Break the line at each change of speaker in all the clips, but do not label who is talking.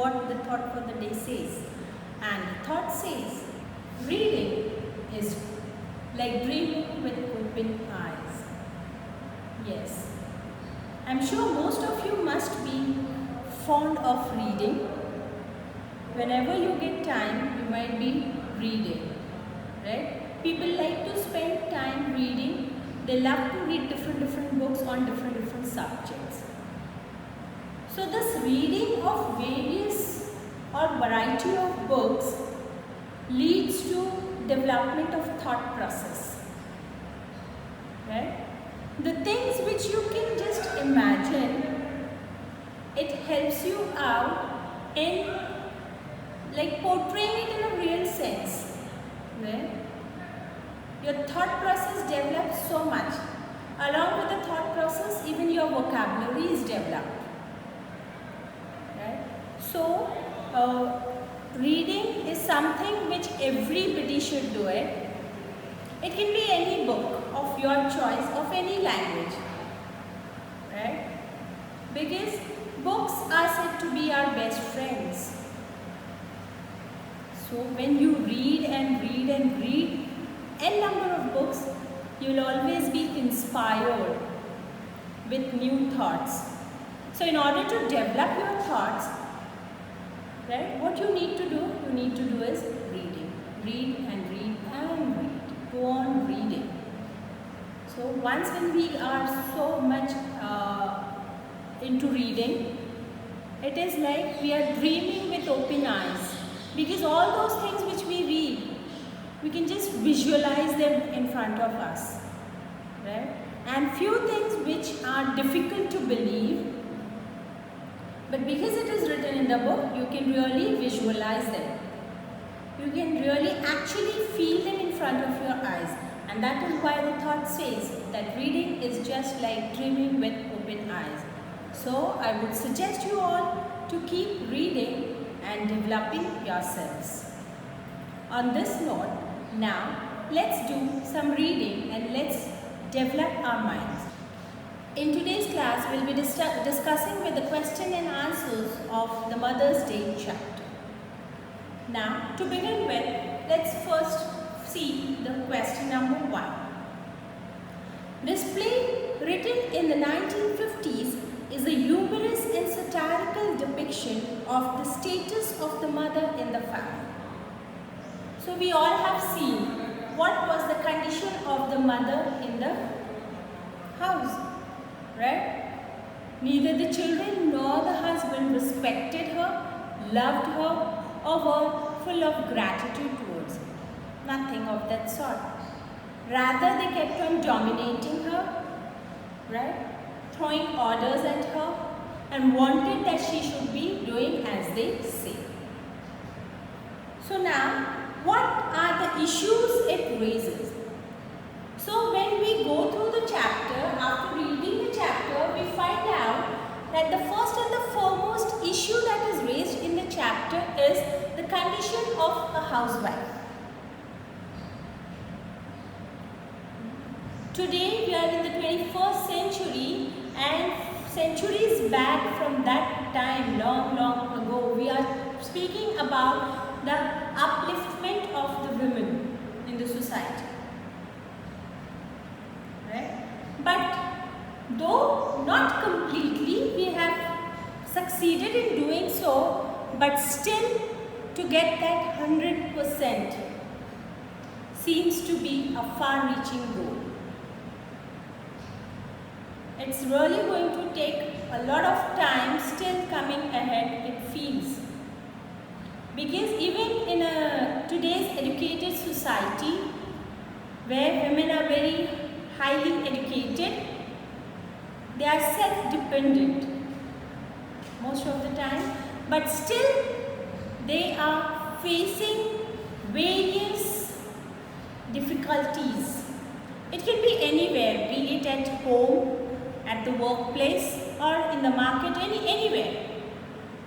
what the thought for the day says. And the thought says, reading is like dreaming with open eyes. Yes, I'm sure most of you must be fond of reading. Whenever you get time, you might be reading, right? People like to spend time reading. They love to read different books on different subjects. So this reading of various or variety of books leads to development of thought process, right? The things which you can just imagine, it helps you out in like portraying it in a real sense, right? Your thought process develops so much. Along with the thought process, even your vocabulary is developed, right? So, reading is something which everybody should do it. It can be any book of your choice, of any language, right? Because books are said to be our best friends. So when you read and read and read n number of books, you will always be inspired with new thoughts. So in order to develop your thoughts, right, what you need to do is reading. Read and read and read. Go on reading. So once when we are so much into reading, it is like we are dreaming with open eyes. Because all those things which we read, we can just visualize them in front of us, right? And few things which are difficult to believe, but because it is written in the book, you can really visualize them. You can really actually feel them in front of your eyes. And that is why the thought says that reading is just like dreaming with open eyes. So I would suggest you all to keep reading and developing yourselves. On this note, now let's do some reading and let's develop our minds. In today's class, we'll be discussing with the question and answers of the Mother's Day chapter. Now, to begin with, let's first see the question number 1. This play, written in the 1950s, is a humorous and satirical depiction of the status of the mother in the family. So we all have seen what was the condition of the mother in the house, right? Neither the children nor the husband respected her, loved her, or were full of gratitude towards her. Nothing of that sort. Rather, they kept on dominating her, right? Throwing orders at her and wanted that she should be doing as they say. So now, what are the issues it raises? So when we go through the chapter, after reading the chapter, we find out that the first and the foremost issue that is raised in the chapter is the condition of a housewife. Today we are in the 21st century, and centuries back from that time, long ago, we are speaking about the upliftment of the women in the society. Right? But though not completely, we have succeeded in doing so, but still to get that 100% seems to be a far-reaching goal. It's really going to take a lot of time still coming ahead, it feels. Because even in today's educated society, where women are very highly educated, they are self-dependent most of the time, but still they are facing various difficulties. It can be anywhere, be it at home, at the workplace, or in the market, anywhere,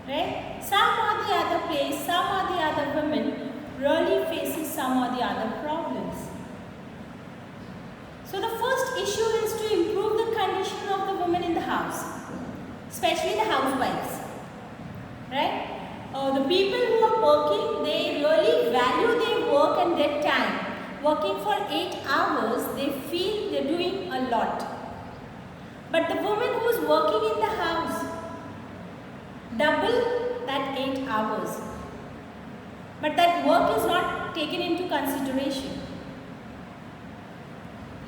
right? Some or the other place, some or the other women really faces some or the other problems. So the first issue is to improve the condition of the women in the house, especially the housewives, right? The people who are working, they really value their work and their time. Working for 8 hours, they feel they're doing a lot. But the woman who is working in the house, double that 8 hours. But that work is not taken into consideration.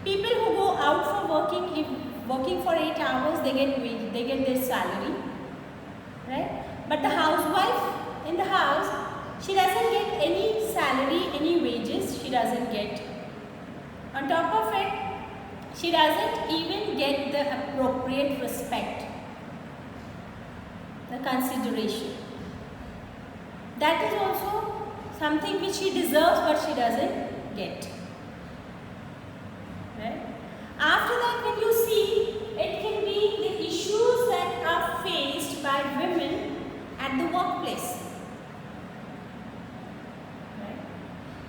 People who go out for working, if working for 8 hours, they get their salary, right? But the housewife in the house, she doesn't get any salary, any wages, she doesn't get. On top of it, she doesn't even get the appropriate respect, the consideration. That is also something which she deserves but she doesn't get. Right? After that, when you see, it can be the issues that are faced by women at the workplace. Right?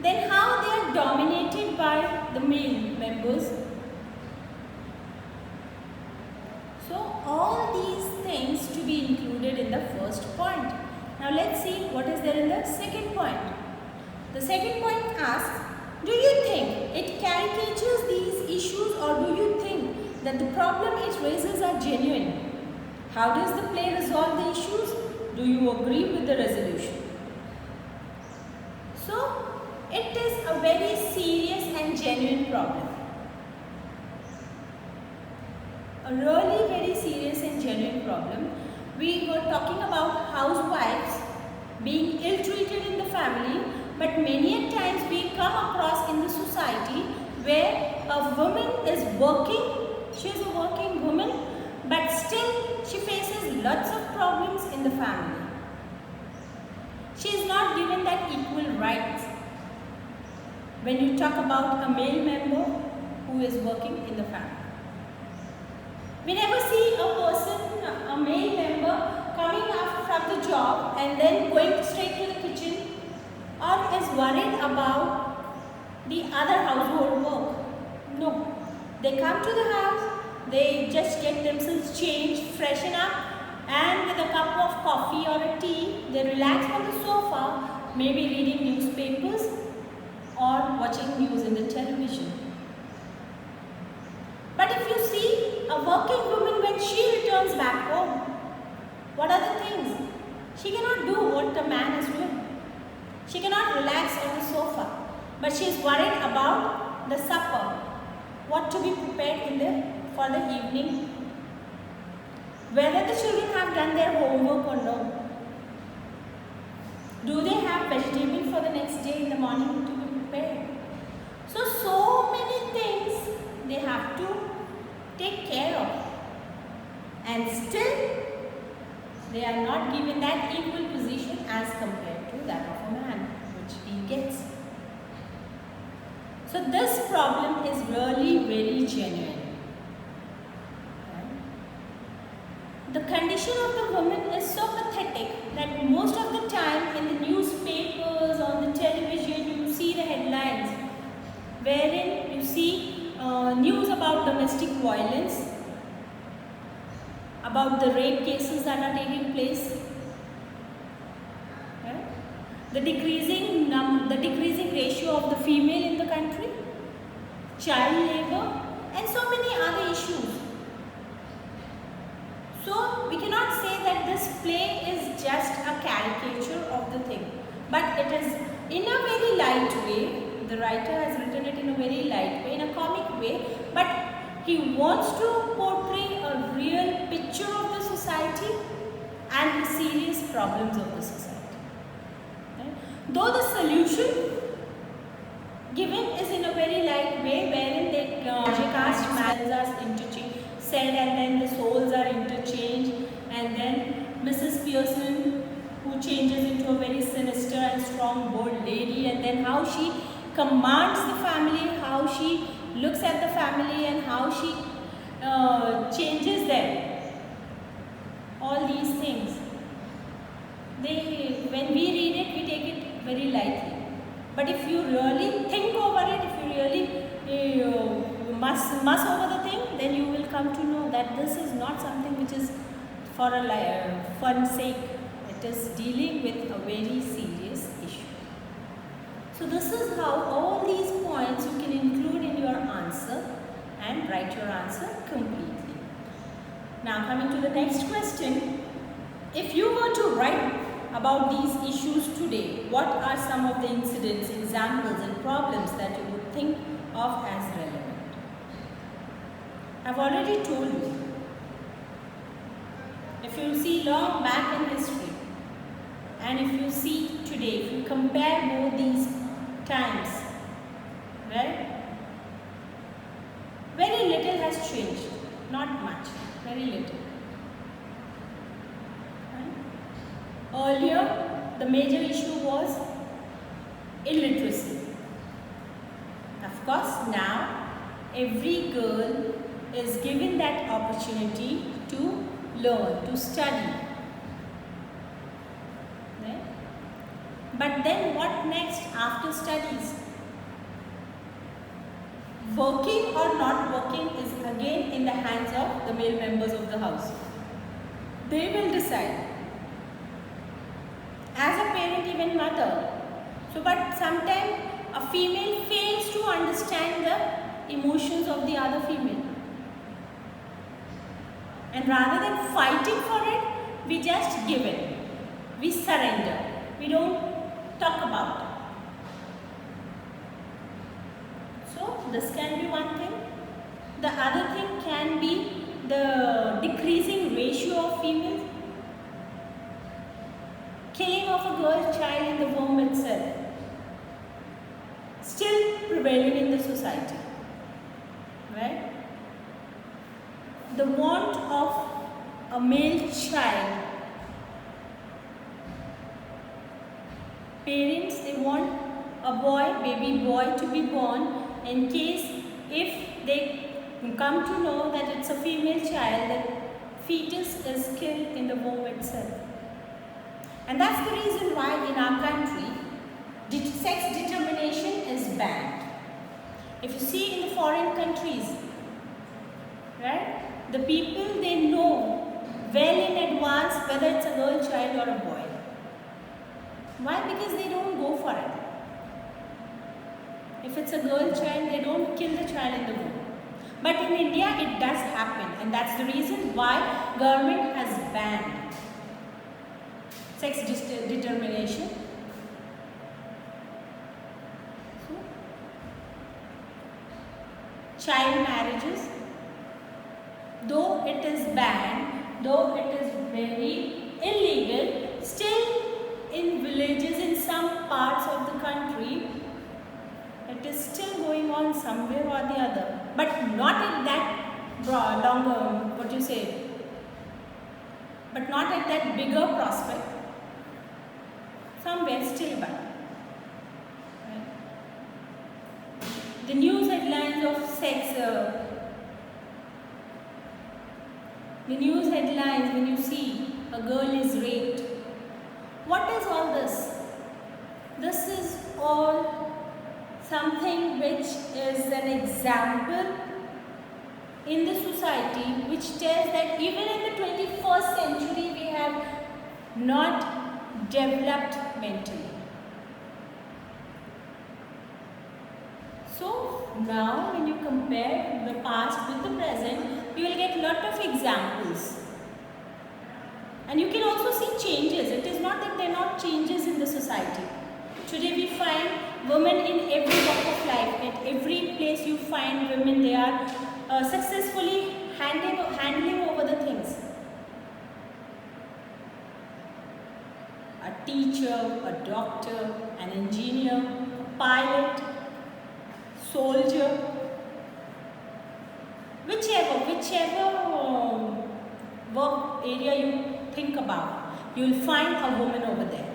Then how they are dominated by the male members. So all these things to be included in the first point. Now let's see what is there in the second point. The second point asks, do you think it caricatures these issues, or do you think that the problem it raises are genuine? How does the play resolve the issues? Do you agree with the resolution? So, it is a very serious and genuine problem. A really very serious and genuine problem. We were talking about housewives being ill-treated in the family, but many a times we come across in the society where a woman is working, she is a working woman, but still she faces lots of problems in the family. She is not given that equal rights. When you talk about a male member who is working in the family, we never see a person, a male member coming up from the job and then going straight to the kitchen or is worried about the other household work. No. They come to the house, they just get themselves changed, freshen up, and with a cup of coffee or a tea, they relax on the sofa, maybe reading newspapers or watching news in the television. But if you see a working woman when she returns back home, what are the things? She cannot do what the man is doing. She cannot relax on the sofa, but she is worried about the supper, what to be prepared for the evening, whether the children have done their homework or no. Do they have vegetable for the next day in the morning to be prepared? So many things they have to take care of, and still they are not given that equal position as compared to that of a man, which he gets. So this problem is really very genuine. The condition of the woman is so pathetic that most of the time in the newspapers, on the television, you see the headlines wherein you see news about domestic violence, about the rape cases that are taking place, right? The decreasing ratio of the female in the country, child labor, and so many other issues. So we cannot say that this play is just a caricature of the thing, but it is in a very light way. The writer has written it in a very light way, in a comic way, but he wants to portray a real picture of the society and the serious problems of the society. Right? Though the solution given is in a very light way, wherein the caste marriages are interchanged, said, and then the souls are interchanged, and then Mrs. Pearson, who changes into a very sinister and strong, bold lady, and then how she commands the family, how she looks at the family, and how she changes them. All these things, when we read it, we take it very lightly. But if you really think over it, if you really muss over the thing, then you will come to know that this is not something which is for a fun sake. it is dealing with a very serious issue. So this is how all these points you can include in your answer and write your answer completely. Now coming to the next question. If you were to write about these issues today, what are some of the incidents, examples and problems that you would think of as relevant? I've already told you. If you see long back in history and if you see today, if you compare both these times, right? Very little has changed, not much, very little. Right? Earlier, the major issue was illiteracy. Of course, now every girl is given that opportunity to learn, to study. Right? But then what next after studies? Working or not working is again in the hands of the male members of the house. They will decide. As a parent, even mother. So, but sometimes a female fails to understand the emotions of the other female. And rather than fighting for it, we just give it. We surrender. We don't talk about it. So, this can be one thing. The other thing can be the decreasing ratio of females. Killing of a girl child in the womb itself. Still prevailing in the society. Right? The want of a male child. Parents, they want a boy, baby boy to be born in case if they come to know that it's a female child, the fetus is killed in the womb itself. And that's the reason why in our country, sex determination is banned. If you see in the foreign countries, right? The people, they know well in advance whether it's a girl child or a boy. Why? Because they don't go for it. If it's a girl child, they don't kill the child in the womb. But in India, it does happen, and that's the reason why government has banned sex determination. So, child marriages. Though it is banned, though it is very illegal, still in villages, in some parts of the country, it is still going on somewhere or the other. But not at that longer, what you say, but not at that bigger prospect. Somewhere still but. Right? The news headlines of sex, the news headlines when you see a girl is raped. What is all this? This is all something which is an example in the society which tells that even in the 21st century we have not developed mentally. So now when you compare the past with the present, you will get a lot of examples. And you can also see changes. It is not that there are not changes in the society. Today we find women in every walk of life. At every place you find women, they are successfully handling over the things. A teacher, a doctor, an engineer, a pilot, soldier, whichever work area you think about, you will find a woman over there.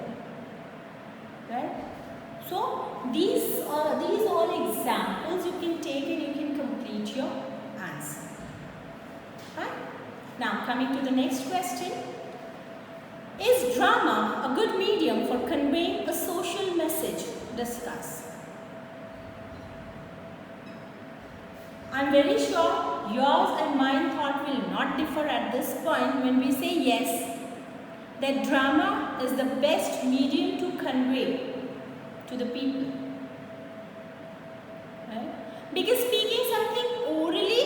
Right? So these all examples you can take and you can complete your answer. Right? Now coming to the next question. Is drama a good medium for conveying a social message? Discuss. I am very sure yours and mine thought will not differ at this point when we say yes, that drama is the best medium to convey to the people. Right? Because speaking something orally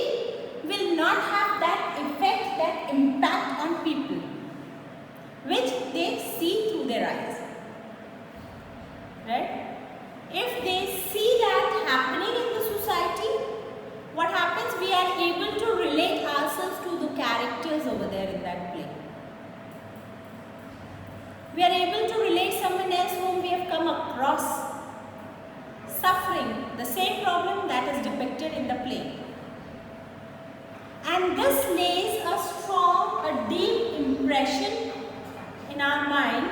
will not have that effect, that impact on people, which they see through their eyes. Right? If they see that happening in the society, what happens? We are able to relate ourselves to the characters over there in that play. We are able to relate someone else whom we have come across suffering the same problem that is depicted in the play. And this lays a strong, a deep impression in our mind,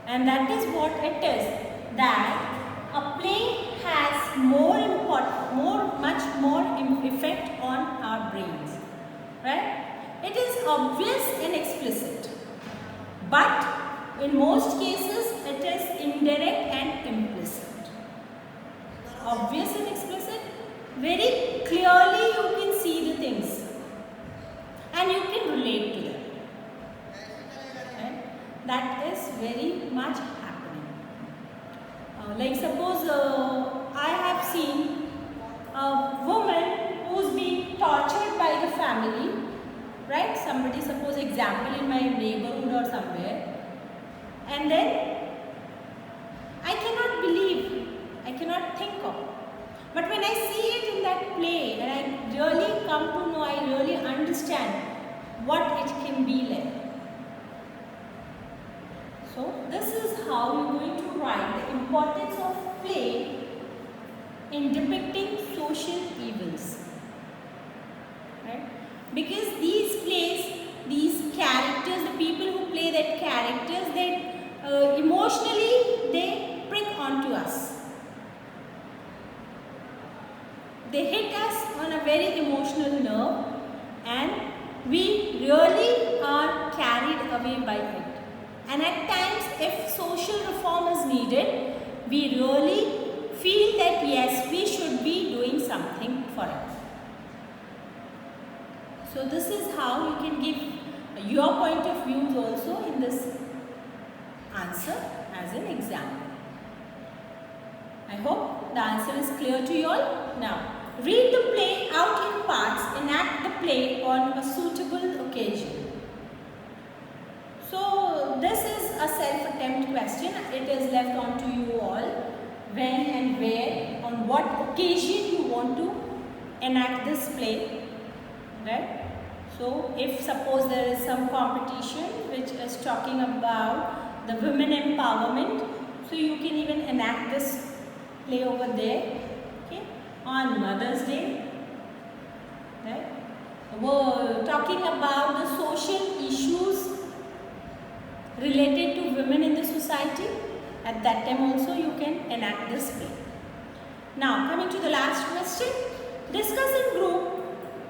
and that is what it is, that a play has much more effect on our brains, right? It is obvious and explicit, but in most cases it is indirect and implicit. Obvious and explicit, very clearly you can see the things and you can relate to them. Right? That is very much happening. Like suppose I have seen a woman who is being tortured by the family, right? Somebody, suppose example in my neighborhood or somewhere, and then I cannot believe, I cannot think of. But when I see it in that play and I really come to know, I really understand what it can be like. So this is how you are going to write the importance of play in depicting social evils. Right? Because these plays, these characters, the people who play that characters, they emotionally they prick onto us. They hit us on a very emotional nerve, and we really are carried away by it. And at times, if social reform is needed, we really feel that yes, we should be doing something for it. So this is how you can give your point of views also in this answer as an example. I hope the answer is clear to you all. Now, read the play out in parts, enact the play on a suitable occasion. So this is a self-attempt question. It is left on to you all, when and where, on what occasion you want to enact this play, right? So if suppose there is some competition which is talking about the women empowerment, so you can even enact this play over there, okay, on Mother's Day, right? We're talking about the social issues related to women in the society. At that time also you can enact this play. Now coming to the last question, discuss in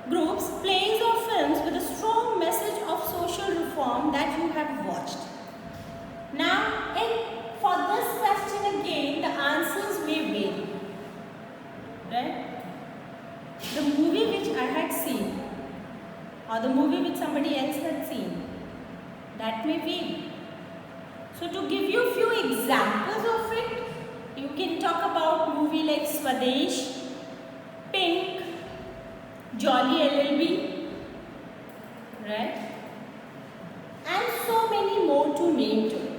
groups plays or films with a strong message of social reform that you have watched. Now for this question again the answers may vary, right? The movie which I had seen or the movie which somebody else had seen, that may vary. So to give you a few examples of it, you can talk about movie like Swadesh, Pink, Jolly LLB, right? And so many more to name to it.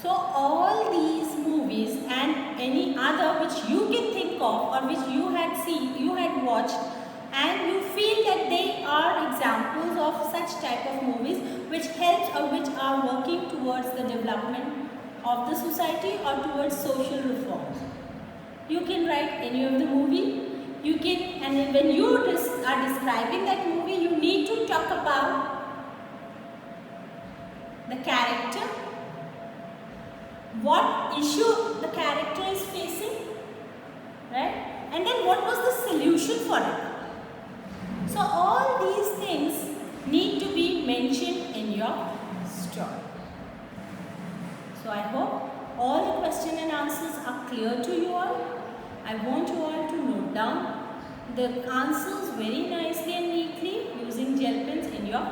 So all these movies and any other which you can think of or which you had seen, you had watched, and you feel that they are examples of such type of movies which helps or which are working towards the development of the society or towards social reforms. You can write any of the movie. You can, and when you are describing that movie, you need to talk about the character, what issue the character is facing, right? And then what was the solution for it. So all these things need to be mentioned in your story. So I hope all the question and answers are clear to you all. I want you all to note down the answers very nicely and neatly using gel pens in your